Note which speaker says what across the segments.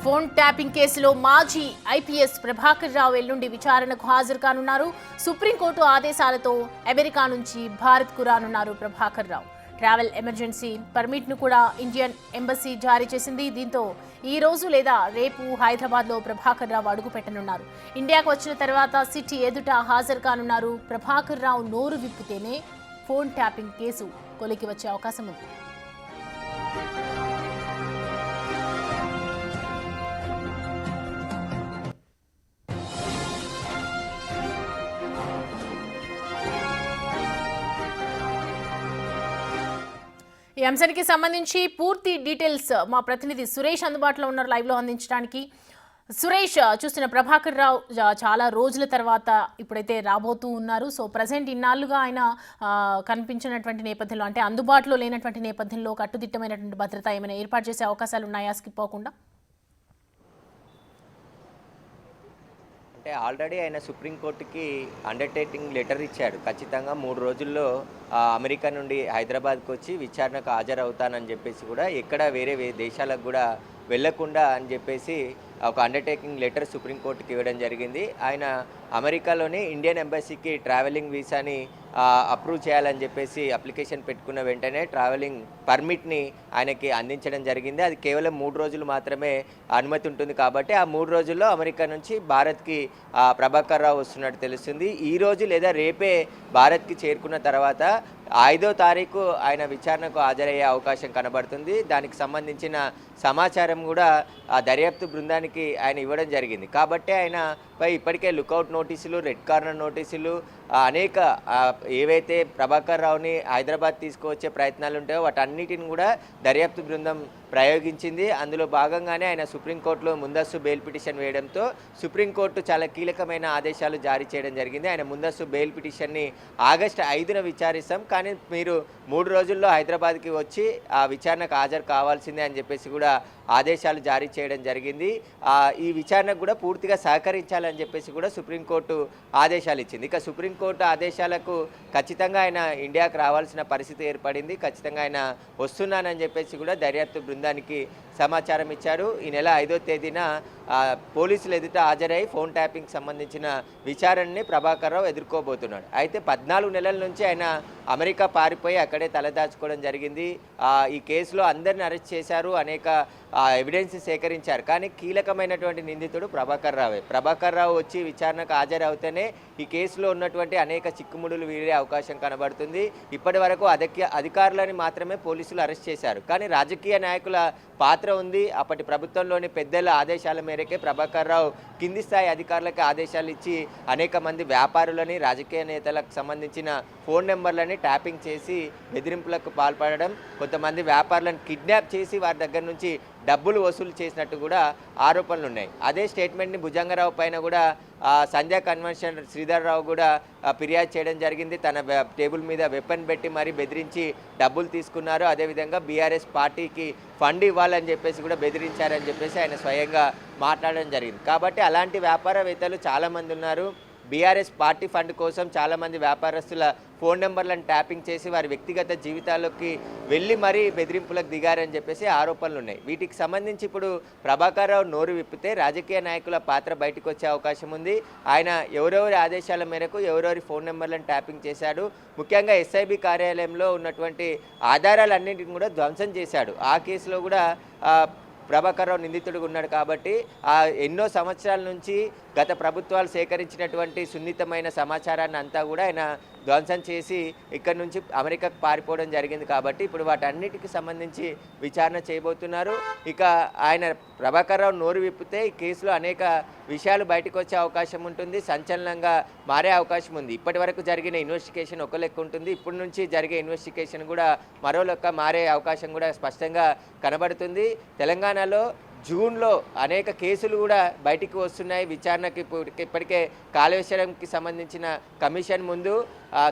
Speaker 1: Phone tapping కేసులో మాజీ IPS Prabhakar Rao ఎల్లుండి విచారణకు హాజరు కానున్నారు. సుప్రీంకోర్టు ఆదేశాలతో అమెరికా నుంచి భారత్కు రానున్నారు ప్రభాకర్ రావు. ట్రావెల్ ఎమర్జెన్సీ పర్మిట్ను కూడా ఇండియన్ ఎంబసీ జారీ చేసింది. దీంతో ఈ రోజు లేదా రేపు హైదరాబాద్లో ప్రభాకర్ రావు అడుగు పెట్టనున్నారు. ఇండియాకు వచ్చిన తర్వాత సిటీ ఎదుట హాజరు కానున్నారు. ప్రభాకర్ రావు నోరు విప్పితేనే ఫోన్ ట్యాపింగ్ కేసు కొలికి వచ్చే అవకాశం ఉంది. ఈ అంశానికి సంబంధించి పూర్తి డీటెయిల్స్ మా ప్రతినిధి సురేష్ అందుబాటులో ఉన్నారు లైవ్లో అందించడానికి. సురేష్, చూసిన ప్రభాకర్ రావు చాలా రోజుల తర్వాత ఇప్పుడైతే రాబోతూ ఉన్నారు. సో ప్రజెంట్ ఇన్నాళ్ళుగా ఆయన కనిపించినటువంటి నేపథ్యంలో, అంటే అందుబాటులో లేనటువంటి నేపథ్యంలో కట్టుదిట్టమైనటువంటి భద్రత ఏమైనా ఏర్పాటు చేసే అవకాశాలు ఉన్నాయా స్కిప్ అవ్వకుండా?
Speaker 2: అంటే ఆల్రెడీ ఆయన సుప్రీంకోర్టుకి అండర్టేకింగ్ లెటర్ ఇచ్చాడు. ఖచ్చితంగా 3 రోజుల్లో అమెరికా నుండి హైదరాబాద్కి వచ్చి విచారణకు హాజరవుతానని చెప్పేసి కూడా, ఎక్కడ వేరే దేశాలకు కూడా వెళ్లకుండా అని చెప్పేసి ఒక అండర్టేకింగ్ లెటర్ సుప్రీంకోర్టుకి ఇవ్వడం జరిగింది. ఆయన అమెరికాలోని ఇండియన్ ఎంబసీకి ట్రావెలింగ్ వీసాని అప్రూవ్ చేయాలని చెప్పేసి అప్లికేషన్ పెట్టుకున్న వెంటనే ట్రావెలింగ్ పర్మిట్ని ఆయనకి అందించడం జరిగింది. అది కేవలం 3 రోజులు మాత్రమే అనుమతి ఉంటుంది కాబట్టి ఆ 3 రోజుల్లో అమెరికా నుంచి భారత్కి ప్రభాకర్ రావు వస్తున్నట్టు తెలుస్తుంది. ఈ రోజు లేదా రేపే భారత్కి చేరుకున్న తర్వాత 5వ తారీఖు ఆయన విచారణకు హాజరయ్యే అవకాశం కనబడుతుంది. దానికి సంబంధించిన సమాచారం కూడా దర్యాప్తు బృందానికి ఆయన ఇవ్వడం జరిగింది. కాబట్టి ఆయనపై ఇప్పటికే లుకౌట్ నోటీసులు, రెడ్ కార్నర్ నోటీసులు, అనేక ఏవైతే ప్రభాకర్ రావుని హైదరాబాద్ తీసుకువచ్చే ప్రయత్నాలు ఉంటాయో వాటన్నిటిని కూడా దర్యాప్తు బృందం ప్రయోగించింది. అందులో భాగంగానే ఆయన సుప్రీంకోర్టులో ముందస్తు బెయిల్ పిటిషన్ వేయడంతో సుప్రీంకోర్టు చాలా కీలకమైన ఆదేశాలు జారీ చేయడం జరిగింది. ఆయన ముందస్తు బెయిల్ పిటిషన్ని ఆగస్టు 5న విచారిస్తాం, కానీ మీరు 3 రోజుల్లో హైదరాబాద్కి వచ్చి ఆ విచారణకు హాజరు కావాల్సిందే అని చెప్పేసి కూడా ఆదేశాలు జారీ చేయడం జరిగింది. ఈ విచారణకు కూడా పూర్తిగా సహకరించాలని చెప్పేసి కూడా సుప్రీంకోర్టు ఆదేశాలు ఇచ్చింది. ఇక సుప్రీంకోర్టు ఆదేశాలకు ఖచ్చితంగా ఆయన ఇండియాకు రావాల్సిన పరిస్థితి ఏర్పడింది. ఖచ్చితంగా ఆయన వస్తున్నానని చెప్పేసి కూడా దర్యాప్తు బృందానికి సమాచారం ఇచ్చారు. ఈ నెల 5వ తేదీన పోలీసులు ఎదుట హాజరై ఫోన్ ట్యాపింగ్కి సంబంధించిన విచారణని ప్రభాకర్ రావు ఎదుర్కోబోతున్నాడు. అయితే 14 నెలల నుంచి ఆయన అమెరికా పారిపోయి అక్కడే తలదాచుకోవడం జరిగింది. ఈ కేసులో అందరిని అరెస్ట్ చేశారు, అనేక ఎవిడెన్స్ సేకరించారు. కానీ కీలకమైనటువంటి నిందితుడు ప్రభాకర్ రావే. ప్రభాకర్ రావు వచ్చి విచారణకు హాజరవుతేనే ఈ కేసులో ఉన్నటువంటి అనేక చిక్కుముడులు వీరే అవకాశం కనబడుతుంది. ఇప్పటి వరకు అధికారులని మాత్రమే పోలీసులు అరెస్ట్ చేశారు, కానీ రాజకీయ నాయకుల పాత్ర ఉంది. అప్పటి ప్రభుత్వంలోని పెద్దల ఆదేశాల మేరకే ప్రభాకర్ రావు కింది స్థాయి అధికారులకు ఆదేశాలు ఇచ్చి అనేక మంది వ్యాపారులని, రాజకీయ నేతలకు సంబంధించిన ఫోన్ నెంబర్లని ట్యాపింగ్ చేసి బెదిరింపులకు పాల్పడడం, కొంతమంది వ్యాపారులను కిడ్నాప్ చేసి వారి దగ్గర నుంచి డబ్బులు వసూలు చేసినట్టు కూడా ఆరోపణలు ఉన్నాయి. అదే స్టేట్మెంట్ని భుజంగరావు పైన కూడా సంధ్యా కన్వెన్షన్ శ్రీధర్ రావు కూడా ఫిర్యాదు చేయడం జరిగింది. తన టేబుల్ మీద వెపన్ పెట్టి మరీ బెదిరించి డబ్బులు తీసుకున్నారు. అదేవిధంగా బీఆర్ఎస్ పార్టీకి ఫండ్ ఇవ్వాలని చెప్పేసి కూడా బెదిరించారని చెప్పేసి ఆయన స్వయంగా మాట్లాడడం జరిగింది. కాబట్టి అలాంటి వ్యాపారవేత్తలు చాలామంది ఉన్నారు. బీఆర్ఎస్ పార్టీ ఫండ్ కోసం చాలామంది వ్యాపారస్తుల ఫోన్ నెంబర్లను ట్యాపింగ్ చేసి వారి వ్యక్తిగత జీవితాల్లోకి వెళ్ళి మరీ బెదిరింపులకు దిగారని చెప్పేసి ఆరోపణలు ఉన్నాయి. వీటికి సంబంధించి ఇప్పుడు ప్రభాకర్ రావు నోరు విప్పితే రాజకీయ నాయకుల పాత్ర బయటకు వచ్చే అవకాశం ఉంది. ఆయన ఎవరెవరి ఆదేశాల మేరకు ఎవరెవరి ఫోన్ నెంబర్లను ట్యాపింగ్ చేశాడు, ముఖ్యంగా ఎస్ఐబి కార్యాలయంలో ఉన్నటువంటి ఆధారాలన్నింటిని కూడా ధ్వంసం చేశాడు. ఆ కేసులో కూడా ప్రభాకర్ రావు నిందితుడిగా ఉన్నాడు. కాబట్టి ఎన్నో సంవత్సరాల నుంచి గత ప్రభుత్వాలు సేకరించినటువంటి సున్నితమైన సమాచారాన్ని అంతా కూడా ఆయన ధ్వంసం చేసి ఇక్కడి నుంచి అమెరికాకు పారిపోవడం జరిగింది. కాబట్టి ఇప్పుడు వాటన్నిటికి సంబంధించి విచారణ చేయబోతున్నారు. ఇక ఆయన ప్రభాకర్ రావు నోరు విప్పితే ఈ కేసులో అనేక విషయాలు బయటకు వచ్చే అవకాశం ఉంటుంది, సంచలనంగా మారే అవకాశం ఉంది. ఇప్పటి వరకు జరిగిన ఇన్వెస్టిగేషన్ ఒక లెక్క ఉంటుంది, ఇప్పటి నుంచి జరిగే ఇన్వెస్టిగేషన్ కూడా మరో లెక్క మారే అవకాశం కూడా స్పష్టంగా కనబడుతుంది. తెలంగాణలో జూన్లో అనేక కేసులు కూడా బయటికి వస్తున్నాయి. విచారణకి ఇప్పటికే కాళేశ్వరంకి సంబంధించిన కమిషన్ ముందు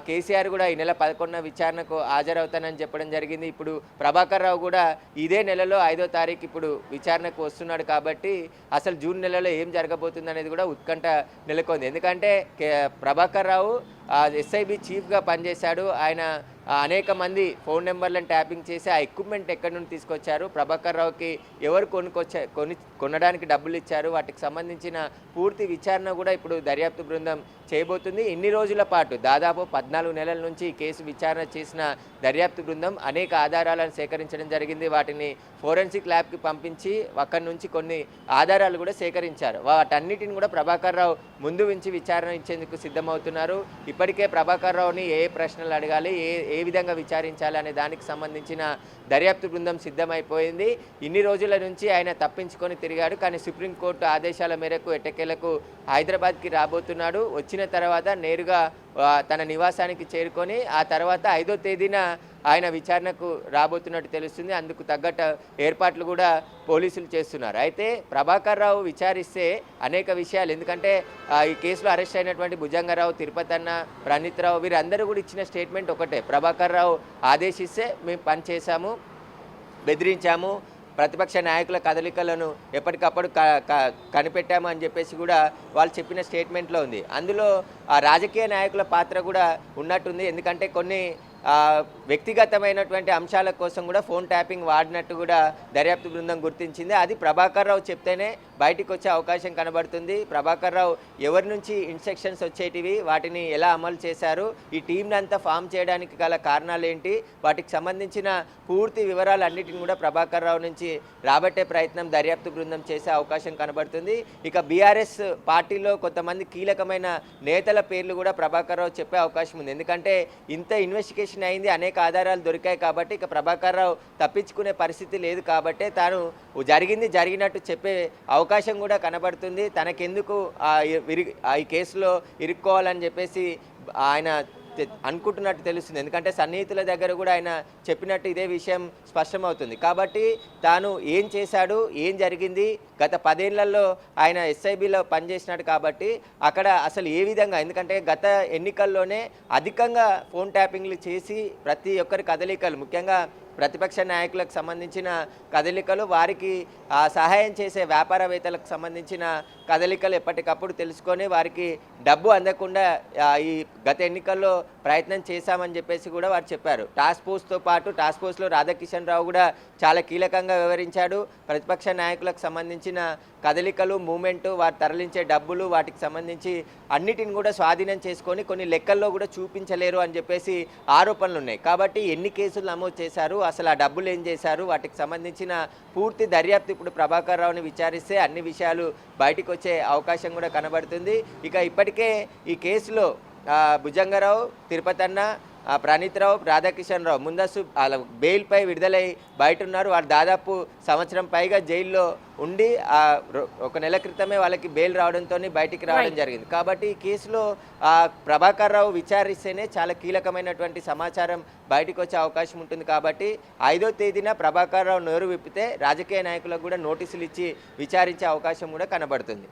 Speaker 2: కేసీఆర్ కూడా ఈ నెల 11న విచారణకు హాజరవుతానని చెప్పడం జరిగింది. ఇప్పుడు ప్రభాకర్ రావు కూడా ఇదే నెలలో 5వ తారీఖు ఇప్పుడు విచారణకు వస్తున్నాడు. కాబట్టి అసలు జూన్ నెలలో ఏం జరగబోతుంది అనేది కూడా ఉత్కంఠ నెలకొంది. ఎందుకంటే ప్రభాకర్ రావు ఎస్ఐబి చీఫ్గా పనిచేశాడు. ఆయన అనేక మంది ఫోన్ నెంబర్లను ట్యాపింగ్ చేసి ఆ ఎక్విప్మెంట్ ఎక్కడి నుండి తీసుకొచ్చారు, ప్రభాకర్ రావుకి ఎవరు కొనడానికి డబ్బులు ఇచ్చారు, వాటికి సంబంధించిన పూర్తి విచారణ కూడా ఇప్పుడు దర్యాప్తు బృందం చేయబోతుంది. ఇన్ని రోజుల పాటు దాదాపు 14 నెలల నుంచి ఈ కేసు విచారణ చేసిన దర్యాప్తు బృందం అనేక ఆధారాలను సేకరించడం జరిగింది. వాటిని ఫోరెన్సిక్ ల్యాబ్కి పంపించి అక్కడి నుంచి కొన్ని ఆధారాలు కూడా సేకరించారు. వాటన్నిటిని కూడా ప్రభాకర్ రావు ముందు ఉంచి విచారణ ఇచ్చేందుకు సిద్ధమవుతున్నారు. ఇప్పటికే ప్రభాకర్ రావుని ఏ ప్రశ్నలు అడగాలి, ఏ విధంగా విచారించాలి అనే దానికి సంబంధించిన దర్యాప్తు బృందం సిద్ధమైపోయింది. ఇన్ని రోజుల నుంచి ఆయన తప్పించుకొని తిరిగాడు. కానీ సుప్రీంకోర్టు ఆదేశాల మేరకు ఎట్టకేలకు హైదరాబాద్కి రాబోతున్నాడు. వచ్చిన తర్వాత నేరుగా తన నివాసానికి చేరుకొని ఆ తర్వాత 5వ తేదీన ఆయన విచారణకు రాబోతున్నట్టు తెలుస్తుంది. అందుకు తగ్గట్టు ఏర్పాట్లు కూడా పోలీసులు చేస్తున్నారు. అయితే ప్రభాకర్ రావు విచారిస్తే అనేక విషయాలు, ఎందుకంటే ఈ కేసులో అరెస్ట్ అయినటువంటి భుజంగరావు, తిరుపతన్న, ప్రణీత్ రావు వీరందరూ కూడా ఇచ్చిన స్టేట్మెంట్ ఒకటే, ప్రభాకర్ రావు ఆదేశిస్తే మేము పని చేశాము, బెదిరించాము, ప్రతిపక్ష నాయకుల కదలికలను ఎప్పటికప్పుడు కనిపెట్టాము అని చెప్పేసి కూడా వాళ్ళు చెప్పిన స్టేట్మెంట్లో ఉంది. అందులో ఆ రాజకీయ నాయకుల పాత్ర కూడా ఉన్నట్టుంది. ఎందుకంటే కొన్ని వ్యక్తిగతమైనటువంటి అంశాల కోసం కూడా ఫోన్ ట్యాపింగ్ వాడినట్టు కూడా దర్యాప్తు బృందం గుర్తించింది. అది ప్రభాకర్ రావు చెప్తేనే బయటికి వచ్చే అవకాశం కనబడుతుంది. ప్రభాకర్ రావు ఎవరి నుంచి ఇన్స్ట్రక్షన్స్ వచ్చేటివి, వాటిని ఎలా అమలు చేశారు, ఈ టీంని అంతా ఫామ్ చేయడానికి గల కారణాలు ఏంటి, వాటికి సంబంధించిన పూర్తి వివరాలన్నిటిని కూడా ప్రభాకర్ రావు నుంచి రాబట్టే ప్రయత్నం దర్యాప్తు బృందం చేసే అవకాశం కనబడుతుంది. ఇక బీఆర్ఎస్ పార్టీలో కొంతమంది కీలకమైన నేతల పేర్లు కూడా ప్రభాకర్ రావు చెప్పే అవకాశం ఉంది. ఎందుకంటే ఇంత ఇన్వెస్టిగేషన్ అయింది, అనేక ఆధారాలు దొరికాయి కాబట్టి ఇక ప్రభాకర్ రావు తప్పించుకునే పరిస్థితి లేదు కాబట్టి తాను జరిగినట్టు చెప్పే అవకాశం కూడా కనబడుతుంది. తనకెందుకు ఈ కేసులో ఇరుక్కోవాలని చెప్పేసి ఆయన అనుకుంటున్నట్టు తెలుస్తుంది. ఎందుకంటే సన్నిహితుల దగ్గర కూడా ఆయన చెప్పినట్టు ఇదే విషయం స్పష్టమవుతుంది. కాబట్టి తాను ఏం చేశాడు, ఏం జరిగింది, గత 10 ఏళ్లలో ఆయన ఎస్ఐబిలో పనిచేసినాడు కాబట్టి అక్కడ అసలు ఏ విధంగా, ఎందుకంటే గత ఎన్నికల్లోనే అధికంగా ఫోన్ ట్యాపింగ్లు చేసి ప్రతి ఒక్కరి కదలికలు, ముఖ్యంగా ప్రతిపక్ష నాయకులకు సంబంధించిన కదలికలు, వారికి సహాయం చేసే వ్యాపారవేత్తలకు సంబంధించిన కదలికలు ఎప్పటికప్పుడు తెలుసుకొని వారికి డబ్బు అందకుండా ఈ గత ఎన్నికల్లో ప్రయత్నం చేశామని చెప్పేసి కూడా వారు చెప్పారు. టాస్క్ ఫోర్స్తో పాటు టాస్క్ ఫోర్స్లో రాధాకిషన్ రావు కూడా చాలా కీలకంగా వివరించాడు. ప్రతిపక్ష నాయకులకు సంబంధించిన కదలికలు, మూమెంటు, వారు తరలించే డబ్బులు, వాటికి సంబంధించి అన్నిటిని కూడా స్వాధీనం చేసుకొని కొన్ని లెక్కల్లో కూడా చూపించలేరు అని చెప్పేసి ఆరోపణలు ఉన్నాయి. కాబట్టి ఎన్ని కేసులు నమోదు చేశారు, అసలు ఆ డబ్బులు ఏం చేశారు, వాటికి సంబంధించిన పూర్తి దర్యాప్తు ఇప్పుడు ప్రభాకర్ రావుని విచారిస్తే అన్ని విషయాలు బయటకు వచ్చే అవకాశం కూడా కనబడుతుంది. ఇక ఇప్పటికే ఈ కేసులో భుజంగరావు, తిరుపతన్న, ప్రణీత్ రావు, రాధాకిషన్ రావు ముందస్తు బెయిల్పై విడుదలై బయట ఉన్నారు. వాళ్ళు దాదాపు సంవత్సరం పైగా జైల్లో ఉండి 1 నెల క్రితమే వాళ్ళకి బెయిల్ రావడంతో బయటికి రావడం జరిగింది. కాబట్టి ఈ కేసులో ప్రభాకర్ రావు విచారిస్తేనే చాలా కీలకమైనటువంటి సమాచారం బయటకు వచ్చే అవకాశం ఉంటుంది. కాబట్టి 5వ తేదీన ప్రభాకర్ రావు నోరు విప్పితే రాజకీయ నాయకులకు కూడా నోటీసులు ఇచ్చి విచారించే అవకాశం కూడా కనబడుతుంది.